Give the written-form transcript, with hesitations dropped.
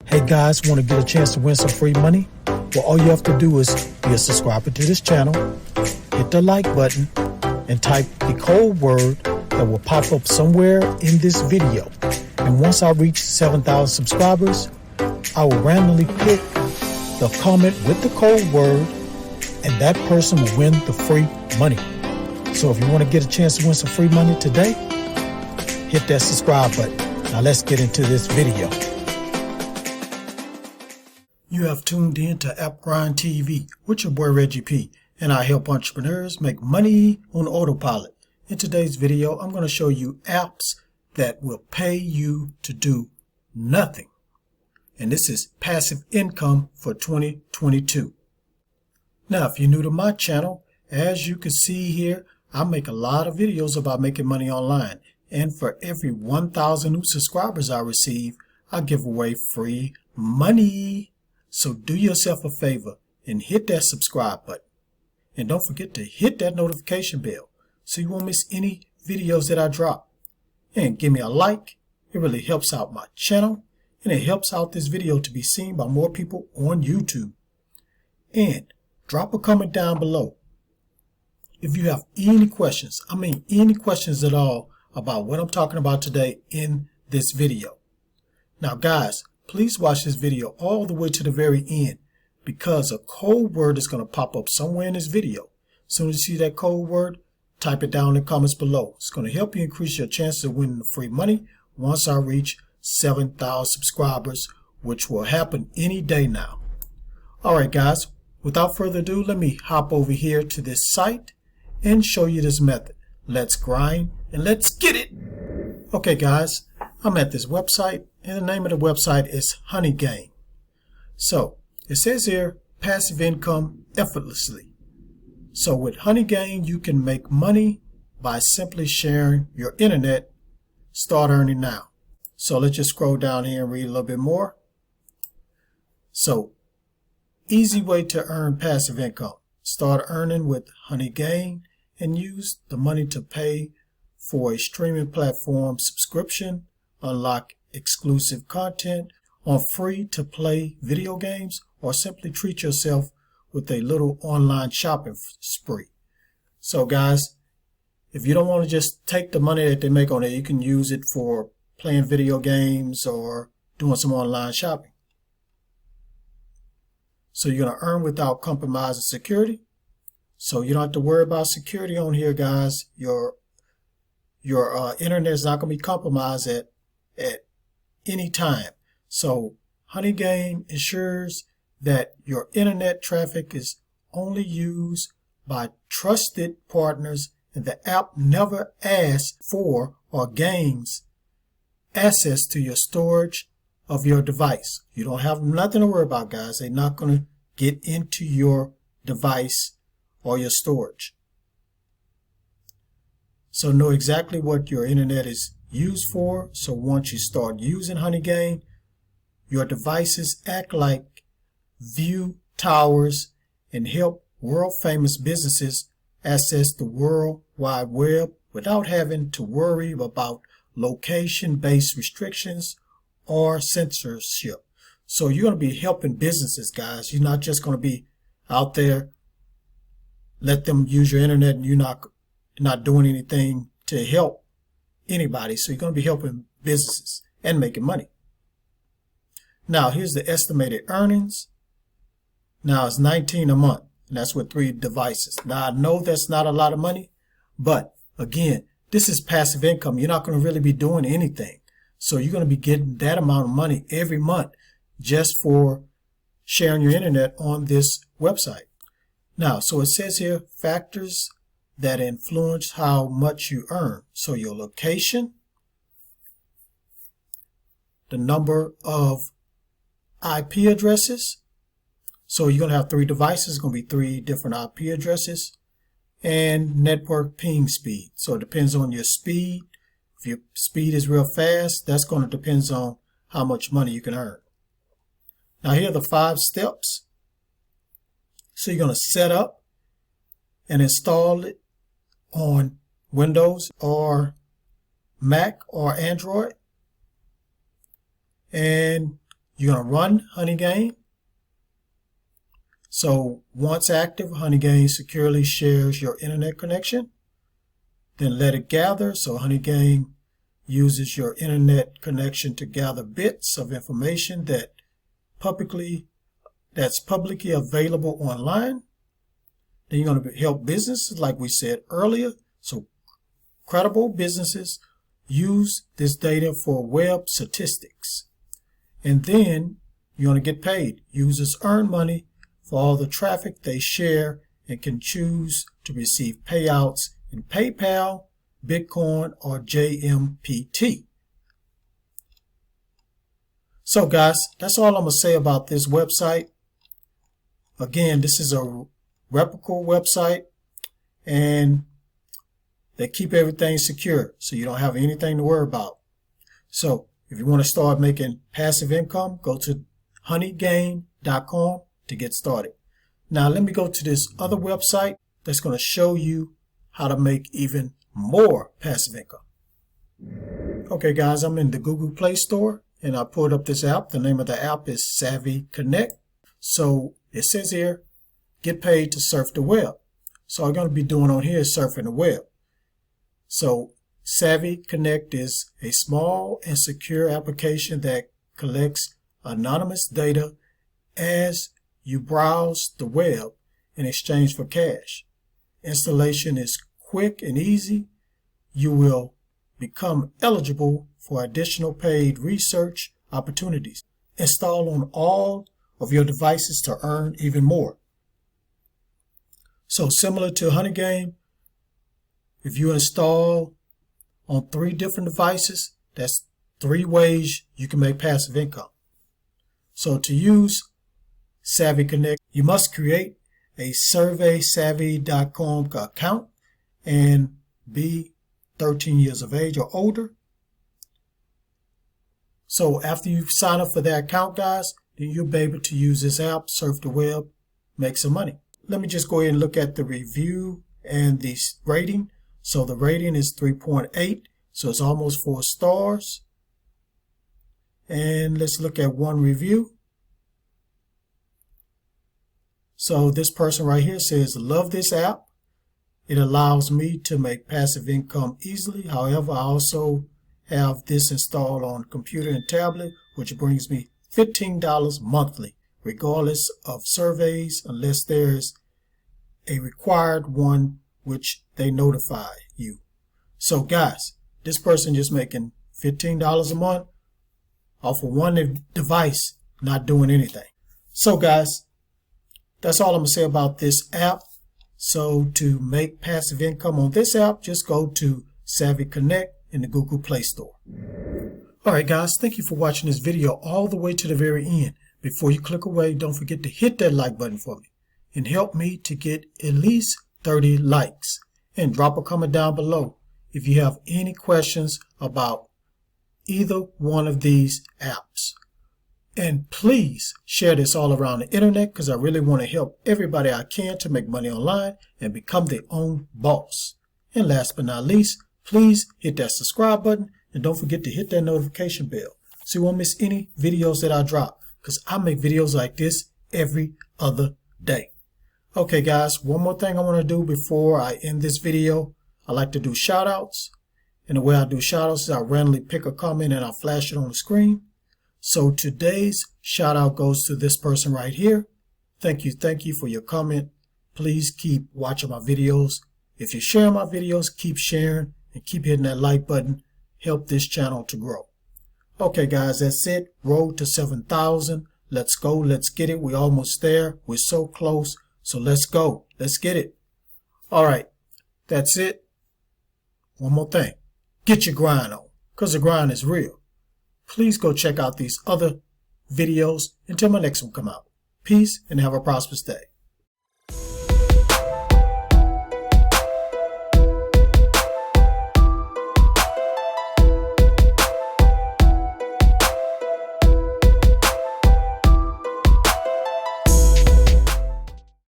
Hey guys, want to get a chance to win some free money? Well, all you have to do is be a subscriber to this channel, hit the like button, and type the code word that will pop up somewhere in this video. And once I reach 7,000 subscribers, I will randomly pick the comment with the code word, and that person will win the free money. So if you want to get a chance to win some free money today, hit that subscribe button. Now let's get into this video. You have tuned in to AppGrind TV with your boy Reggie P, and I help entrepreneurs make money on autopilot. In today's video, I'm going to show you apps that will pay you to do nothing. And this is passive income for 2022. Now, if you're new to my channel, as you can see here, I make a lot of videos about making money online. And for every 1,000 new subscribers I receive, I give away free money. So do yourself a favor and hit that subscribe button. And don't forget to hit that notification bell so you won't miss any videos that I drop. And give me a like. It really helps out my channel, and it helps out this video to be seen by more people on YouTube. And drop a comment down below if you have any questions. Any questions at all about what I'm talking about today in this video. Now guys, please watch this video all the way to the very end, because a code word is going to pop up somewhere in this video. As soon as you see that code word, type it down in the comments below. It's going to help you increase your chances of winning the free money once I reach 7,000 subscribers, which will happen any day now. Alright guys, without further ado, let me hop over here to this site and show you this method. Let's grind and let's get it! Okay guys, I'm at this website, and the name of the website is Honeygain. So it says here, passive income effortlessly. So with Honeygain, you can make money by simply sharing your internet. Start earning now. So let's just scroll down here and read a little bit more. So, easy way to earn passive income. Start earning with Honeygain and use the money to pay for a streaming platform subscription, unlock exclusive content on free-to-play video games, or simply treat yourself with a little online shopping spree. So guys, if you don't want to just take the money that they make on it, you can use it for playing video games or doing some online shopping. So you're going to earn without compromising security. So you don't have to worry about security on here, guys. Your internet is not going to be compromised at any time. So Honeygain ensures that your internet traffic is only used by trusted partners, and the app never asks for or gains access to your storage of your device. You don't have nothing to worry about, guys. They're not going to get into your device or your storage. So know exactly what your internet is used for. So once you start using Honeygain, your devices act like view towers and help world famous businesses access the World Wide Web without having to worry about location-based restrictions or censorship. So you're going to be helping businesses, guys. You're not just going to be out there, let them use your internet, and you're not doing anything to help anybody. So you're going to be helping businesses and making money. Now here's the estimated earnings. Now it's $19 a month, and that's with 3 devices. Now I know that's not a lot of money, but again, this is passive income. You're not going to really be doing anything. So you're going to be getting that amount of money every month just for sharing your internet on this website. Now, so it says here, factors that influence how much you earn. So your location, the number of IP addresses. So you're going to have 3 devices. It's going to be 3 different IP addresses, and network ping speed. So it depends on your speed. If your speed is real fast, that's going to depend on how much money you can earn. Now here are the 5 steps. So you're going to set up and install it on Windows or Mac or Android. And you're going to run Honeygain. So once active, Honeygain securely shares your internet connection. Then let it gather. So Honeygain uses your internet connection to gather bits of information that's publicly available online. Then you're going to help businesses, like we said earlier. So credible businesses use this data for web statistics. And then you're going to get paid. Users earn money for all the traffic they share and can choose to receive payouts in PayPal, Bitcoin, or JMPT. So guys, that's all I'm going to say about this website. Again, this is a replicable website and they keep everything secure, so you don't have anything to worry about. So if you want to start making passive income, go to honeygain.com to get started. Now let me go to this other website that's going to show you how to make even more passive income. Okay guys, I'm in the Google Play Store and I pulled up this app. The name of the app is Savvy Connect. So it says here, get paid to surf the web. So all I'm going to be doing on here is surfing the web. So Savvy Connect is a small and secure application that collects anonymous data as you browse the web in exchange for cash. Installation is quick and easy. You will become eligible for additional paid research opportunities. Install on all of your devices to earn even more. So similar to Honeygain, if you install on 3 different devices, that's 3 ways you can make passive income. So to use Savvy Connect, you must create a surveysavvy.com account and be 13 years of age or older. So after you sign up for that account, guys, then you'll be able to use this app, surf the web, make some money. Let me just go ahead and look at the review and the rating. So the rating is 3.8, so it's almost 4 stars. And let's look at one review. So this person right here says, love this app. It allows me to make passive income easily. However, I also have this installed on computer and tablet, which brings me $15 monthly, regardless of surveys, unless there's a required one which they notify you. So guys, this person just making $15 a month off of one device, not doing anything. So guys, that's all I'm going to say about this app. So to make passive income on this app, just go to Savvy Connect in the Google Play Store. Alright guys, thank you for watching this video all the way to the very end. Before you click away, don't forget to hit that like button for me and help me to get at least 30 likes. And drop a comment down below if you have any questions about either one of these apps. And please share this all around the internet, because I really want to help everybody I can to make money online and become their own boss. And last but not least, please hit that subscribe button and don't forget to hit that notification bell so you won't miss any videos that I drop, because I make videos like this every other day. Okay guys, one more thing I want to do before I end this video. I like to do shout outs. And the way I do shout outs is I randomly pick a comment and I'll flash it on the screen. So today's shout out goes to this person right here. Thank you for your comment. Please keep watching my videos. If you're sharing my videos, keep sharing and keep hitting that like button. Help this channel to grow. Okay guys, that's it. Road to 7,000. Let's go. Let's get it. We're almost there. We're so close. So let's go. Let's get it. All right. That's it. One more thing. Get your grind on, because the grind is real. Please go check out these other videos until my next one come out. Peace and have a prosperous day.